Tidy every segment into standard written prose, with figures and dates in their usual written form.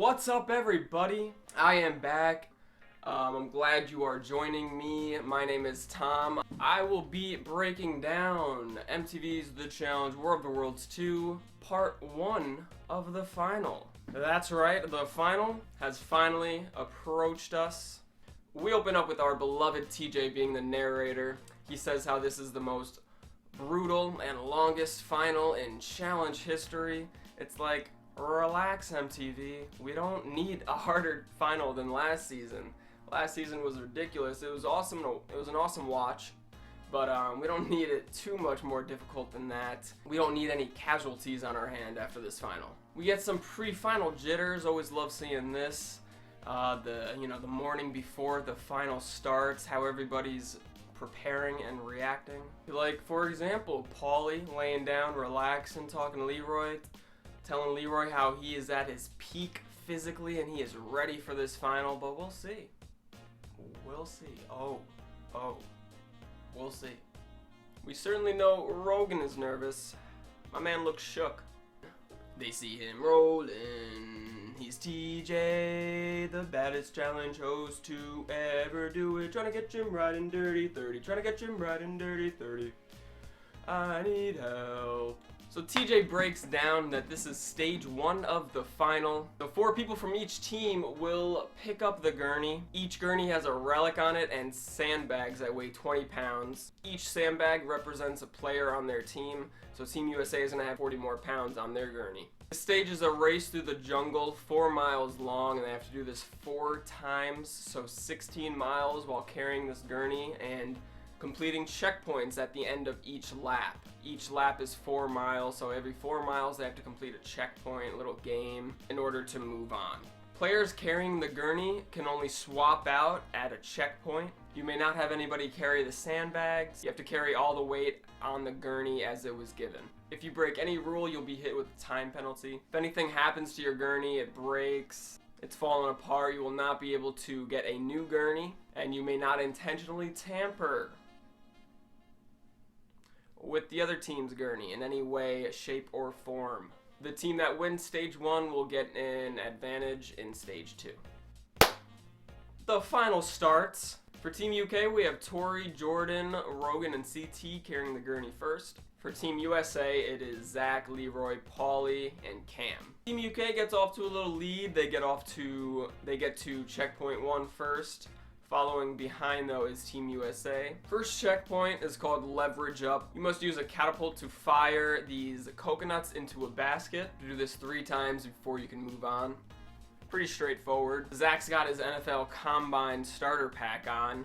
What's up, everybody? I am back. I'm glad you are joining me. My name is Tom. I will be breaking down MTV's The Challenge War of the Worlds 2, Part 1 of the final. That's right, the final has finally approached us. We open up with our beloved TJ being the narrator. He says how this is the most brutal and longest final in challenge history. It's like, relax, MTV. We don't need a harder final than last season. Last season was ridiculous. It was awesome. It was an awesome watch, but we don't need it too much more difficult than that. We don't need any casualties on our hand after this final. We get some pre-final jitters. Always love seeing this. The morning before the final starts, how everybody's preparing and reacting. Like, for example, Paulie laying down, relaxing, talking to Leroy, telling Leroy how he is at his peak physically and he is ready for this final, but we'll see. We'll see. We'll see. We certainly know Rogan is nervous. My man looks shook. They see him rolling. He's TJ, the baddest challenge host to ever do it. Trying to get Jim right in dirty 30. Trying to get Jim right in dirty 30. I need help. So TJ breaks down that this is stage 1 of the final. The 4 people from each team will pick up the gurney. Each gurney has a relic on it and sandbags that weigh 20 pounds. Each sandbag represents a player on their team, so Team USA is going to have 40 more pounds on their gurney. This stage is a race through the jungle, 4 miles long, and they have to do this 4 times, so 16 miles while carrying this gurney and completing checkpoints at the end of each lap. Each lap is 4 miles, so every 4 miles they have to complete a checkpoint, little game, in order to move on. Players carrying the gurney can only swap out at a checkpoint. You may not have anybody carry the sandbags. You have to carry all the weight on the gurney as it was given. If you break any rule, you'll be hit with a time penalty. If anything happens to your gurney, it breaks, it's fallen apart, you will not be able to get a new gurney, and you may not intentionally tamper with the other team's gurney in any way, shape, or form. The team that wins stage 1 will get an advantage in stage 2. The final starts. For Team UK, we have Tori, Jordan, Rogan, and CT carrying the gurney first. For Team USA, it is Zach, Leroy, Paulie, and Cam. Team UK gets off to a little lead. They get to checkpoint 1 first. Following behind, though, is Team USA. First checkpoint is called Leverage Up. You must use a catapult to fire these coconuts into a basket. Do this 3 times before you can move on. Pretty straightforward. Zach's got his NFL Combine starter pack on,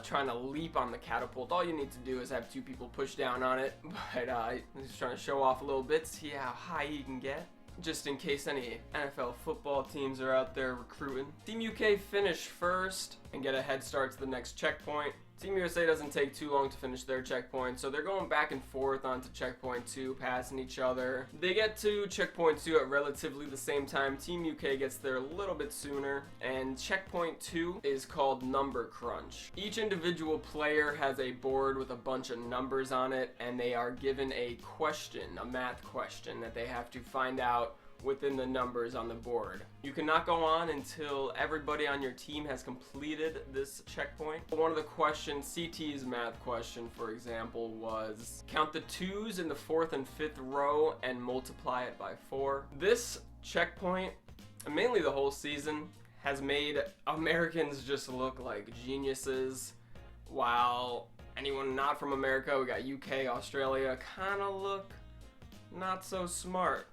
trying to leap on the catapult. All you need to do is have 2 people push down on it, but he's trying to show off a little bit, see how high he can get, just in case any NFL football teams are out there recruiting. Team UK finish first and get a head start to the next checkpoint. Team USA doesn't take too long to finish their checkpoint, so they're going back and forth onto checkpoint 2, passing each other. They get to checkpoint 2 at relatively the same time. Team UK gets there a little bit sooner, and checkpoint 2 is called Number Crunch. Each individual player has a board with a bunch of numbers on it, and they are given a question, a math question, that they have to find out within the numbers on the board. You cannot go on until everybody on your team has completed this checkpoint. One of the questions, CT's math question, for example, was count the 2's in the 4th and 5th row and multiply it by 4. This checkpoint, and mainly the whole season, has made Americans just look like geniuses, while anyone not from America, we got UK, Australia, kind of look not so smart.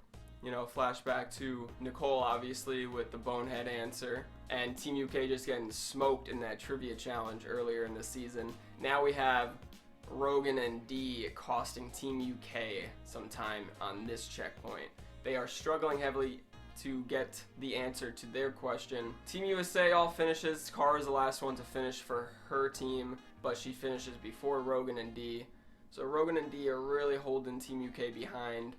You know, flashback to Nicole, obviously, with the bonehead answer, and Team UK just getting smoked in that trivia challenge earlier in the season. Now we have Rogan and D costing Team UK some time on this checkpoint. They are struggling heavily to get the answer to their question. Team USA all finishes. Cara is the last one to finish for her team, but she finishes before Rogan and D. So Rogan and D are really holding Team UK behind.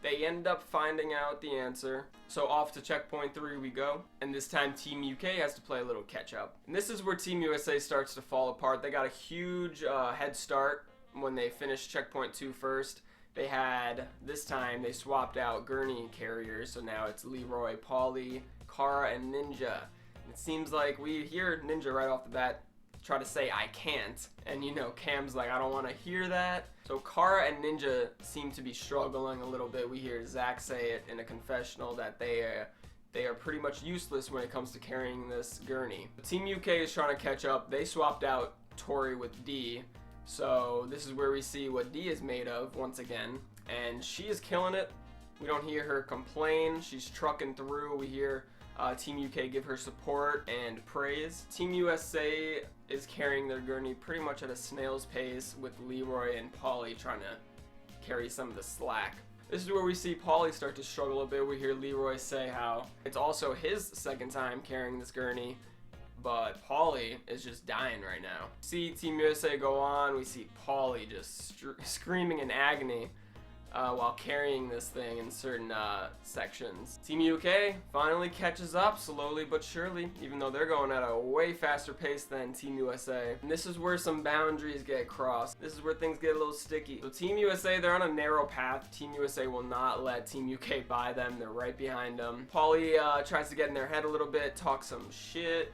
They end up finding out the answer. So off to checkpoint 3 we go. And this time Team UK has to play a little catch up. And this is where Team USA starts to fall apart. They got a huge head start when they finished checkpoint 2 first. They had, this time, they swapped out Gurney carriers, so now it's Leroy, Paulie, Kara and Ninja. It seems like we hear Ninja right off the bat try to say I can't, and you know Cam's like I don't want to hear that. So Kara and Ninja seem to be struggling a little bit. We hear Zach say it in a confessional that they are pretty much useless when it comes to carrying this gurney. Team UK is trying to catch up. They swapped out Tori with D, so this is where we see what D is made of once again, and she is killing it. We don't hear her complain. She's trucking through. We hear Team UK give her support and praise. Team USA is carrying their gurney pretty much at a snail's pace, with Leroy and Paulie trying to carry some of the slack. This is where we see Paulie start to struggle a bit. We hear Leroy say how it's also his second time carrying this gurney, but Paulie is just dying right now. See Team USA go on. We see Paulie just screaming in agony while carrying this thing in certain sections. Team UK finally catches up slowly but surely, even though they're going at a way faster pace than Team USA. And this is where some boundaries get crossed. This is where things get a little sticky. So Team USA, they're on a narrow path. Team USA will not let Team UK by them. They're right behind them. Paulie tries to get in their head a little bit, talk some shit.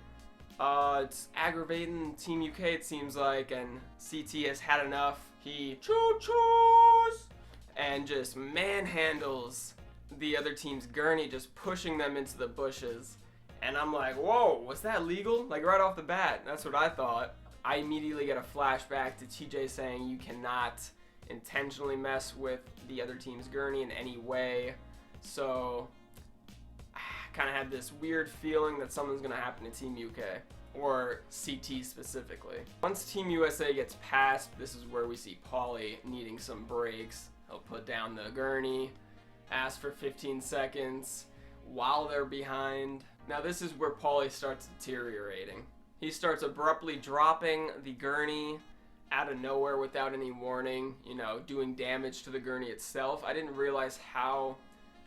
It's aggravating Team UK, it seems like, and CT has had enough. He choo-choos and just manhandles the other team's gurney, just pushing them into the bushes. And I'm like, whoa, was that legal? Like right off the bat, that's what I thought. I immediately get a flashback to TJ saying you cannot intentionally mess with the other team's gurney in any way. So I kind of had this weird feeling that something's gonna happen to Team UK, or CT specifically. Once Team USA gets past, this is where we see Paulie needing some breaks. He'll put down the gurney, ask for 15 seconds while they're behind. Now this is where Paulie starts deteriorating. He starts abruptly dropping the gurney out of nowhere without any warning, you know, doing damage to the gurney itself. I didn't realize how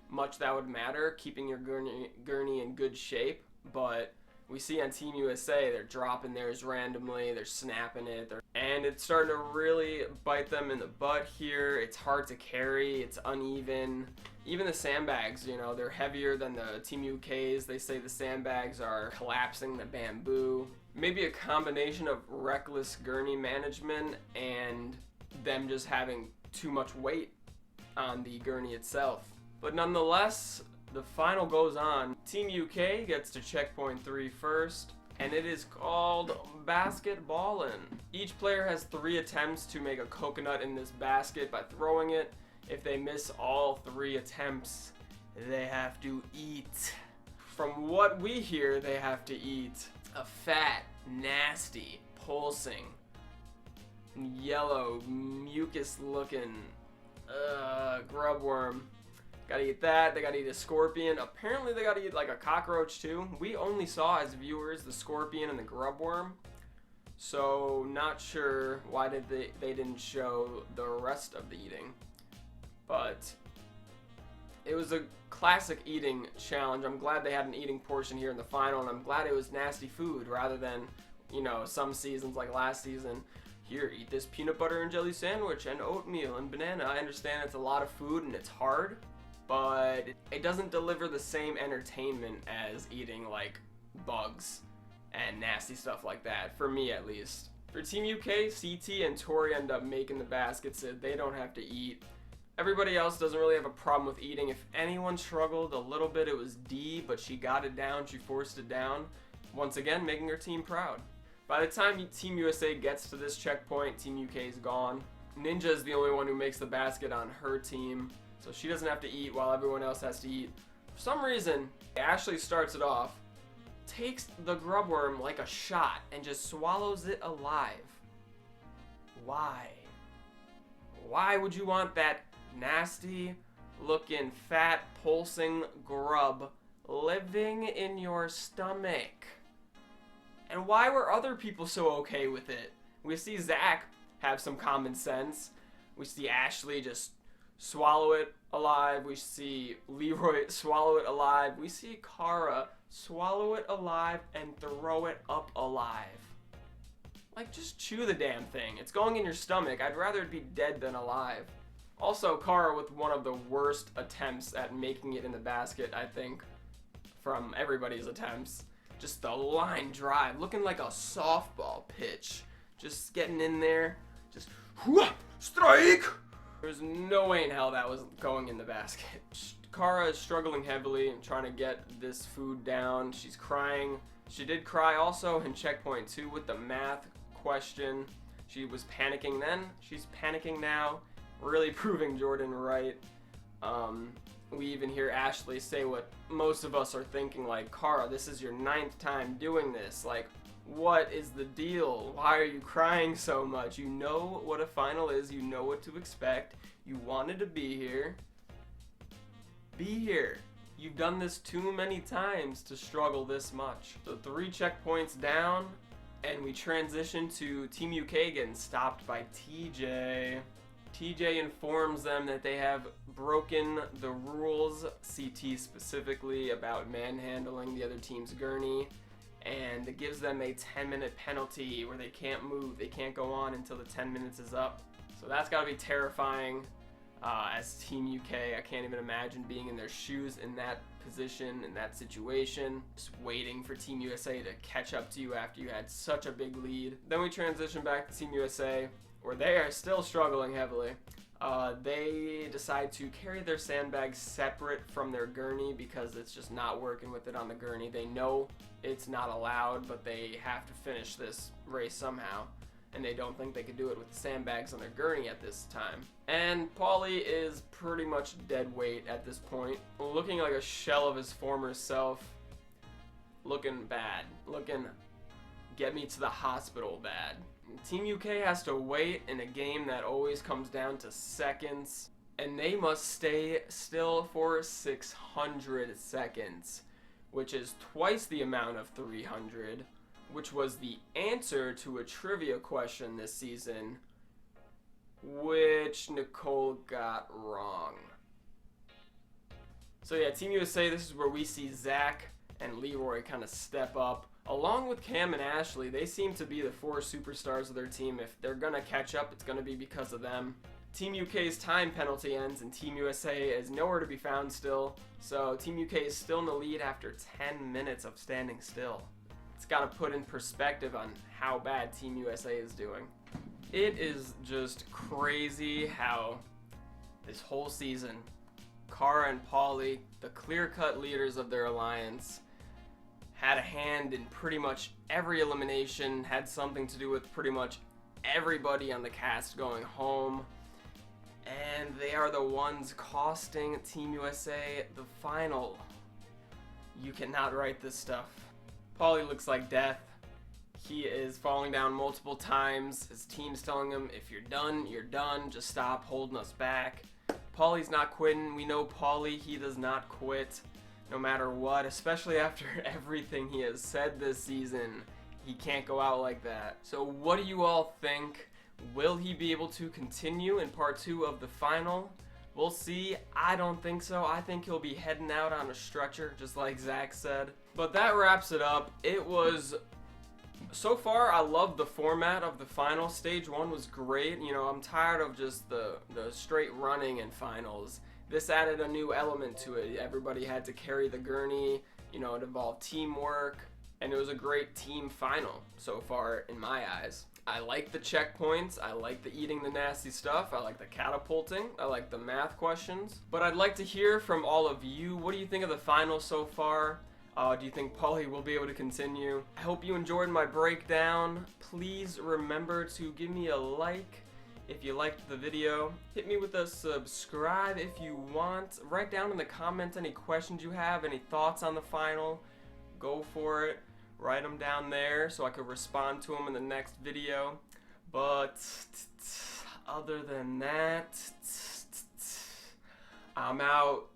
much that would matter, keeping your gurney in good shape, but we see on Team USA, they're dropping theirs randomly, they're snapping it, and it's starting to really bite them in the butt here. It's hard to carry, it's uneven. Even the sandbags, you know, they're heavier than the Team UK's. They say the sandbags are collapsing the bamboo. Maybe a combination of reckless gurney management and them just having too much weight on the gurney itself. But nonetheless, the final goes on. Team UK gets to checkpoint 3 first, and it is called basketballin'. Each player has 3 attempts to make a coconut in this basket by throwing it. If they miss all 3 attempts, they have to eat. From what we hear, they have to eat a fat, nasty, pulsing, yellow, mucus-looking grub worm. Gotta eat that. They gotta eat a scorpion. Apparently they gotta eat like a cockroach too. We only saw as viewers the scorpion and the grub worm, so not sure why they didn't show the rest of the eating. But it was a classic eating challenge. I'm glad they had an eating portion here in the final, and I'm glad it was nasty food rather than, you know, some seasons like last season. Here, eat this peanut butter and jelly sandwich and oatmeal and banana. I understand it's a lot of food and it's hard, but it doesn't deliver the same entertainment as eating like bugs and nasty stuff like that, for me at least. For Team UK, CT and Tori end up making the basket so they don't have to eat. Everybody else doesn't really have a problem with eating. If anyone struggled a little bit, it was D, but she got it down, she forced it down, once again making her team proud. By the time Team USA gets to this checkpoint, Team UK is gone. Ninja is the only one who makes the basket on her team, so she doesn't have to eat while everyone else has to eat. For some reason, Ashley starts it off, takes the grub worm like a shot, and just swallows it alive. Why? Why would you want that nasty looking fat pulsing grub living in your stomach? And why were other people so okay with it? We see Zach have some common sense. We see Ashley just swallow it alive. We see Leroy swallow it alive. We see Kara swallow it alive and throw it up alive. Like, just chew the damn thing. It's going in your stomach. I'd rather it be dead than alive. Also, Kara with one of the worst attempts at making it in the basket, I think, from everybody's attempts. Just the line drive, looking like a softball pitch. Just getting in there, just strike! There's no way in hell that was going in the basket. Kara is struggling heavily and trying to get this food down. She's crying. She did cry also in checkpoint 2 with the math question. She was panicking then. She's panicking now. Really proving Jordan right. We even hear Ashley say what most of us are thinking, like, Kara, this is your 9th time doing this. Like, what is the deal? Why are you crying so much? You know what a final is. You know what to expect. You wanted to be here. Be here. You've done this too many times to struggle this much. So 3 checkpoints down, and we transition to Team UK getting stopped by TJ. TJ informs them that they have broken the rules, CT specifically, about manhandling the other team's Gurney, and it gives them a 10-minute penalty where they can't move, they can't go on until the 10 minutes is up. So that's got to be terrifying as Team UK. I can't even imagine being in their shoes in that position, in that situation, just waiting for Team USA to catch up to you after you had such a big lead. Then we transition back to Team USA, where they are still struggling heavily. They decide to carry their sandbags separate from their Gurney because it's just not working with it on the Gurney. They know it's not allowed, but they have to finish this race somehow, and they don't think they could do it with the sandbags on their Gurney at this time. And Paulie is pretty much dead weight at this point, looking like a shell of his former self, looking bad, looking get me to the hospital bad. Team UK has to wait in a game that always comes down to seconds, and they must stay still for 600 seconds, which is twice the amount of 300, which was the answer to a trivia question this season, which Nicole got wrong. So yeah, Team USA, this is where we see Zach and Leroy kind of step up. Along with Cam and Ashley, they seem to be the 4 superstars of their team. If they're going to catch up, it's going to be because of them. Team UK's time penalty ends, and Team USA is nowhere to be found still. So Team UK is still in the lead after 10 minutes of standing still. It's got to put in perspective on how bad Team USA is doing. It is just crazy how this whole season, Kara and Paulie, the clear-cut leaders of their alliance, had a hand in pretty much every elimination, had something to do with pretty much everybody on the cast going home, and they are the ones costing Team USA the final. You cannot write this stuff. Paulie looks like death. He is falling down multiple times. His team's telling him, if you're done, just stop holding us back. Paulie's not quitting. We know Paulie, he does not quit. No matter what, especially after everything he has said this season, he can't go out like that. So what do you all think? Will he be able to continue in part 2 of the final? We'll see. I don't think so. I think he'll be heading out on a stretcher, just like Zach said. But that wraps it up. It was, so far, I love the format of the final. Stage 1 was great. You know, I'm tired of just the straight running in finals. This added a new element to it. Everybody had to carry the Gurney, you know, it involved teamwork, and it was a great team final so far in my eyes. I like the checkpoints, I like the eating the nasty stuff, I like the catapulting, I like the math questions. But I'd like to hear from all of you. What do you think of the final so far? Do you think Paulie will be able to continue? I hope you enjoyed my breakdown. Please remember to give me a like if you liked the video. Hit me with a subscribe if you want. Write down in the comments any questions you have, any thoughts on the final. Go for it. Write them down there so I could respond to them in the next video. But other than that, I'm out.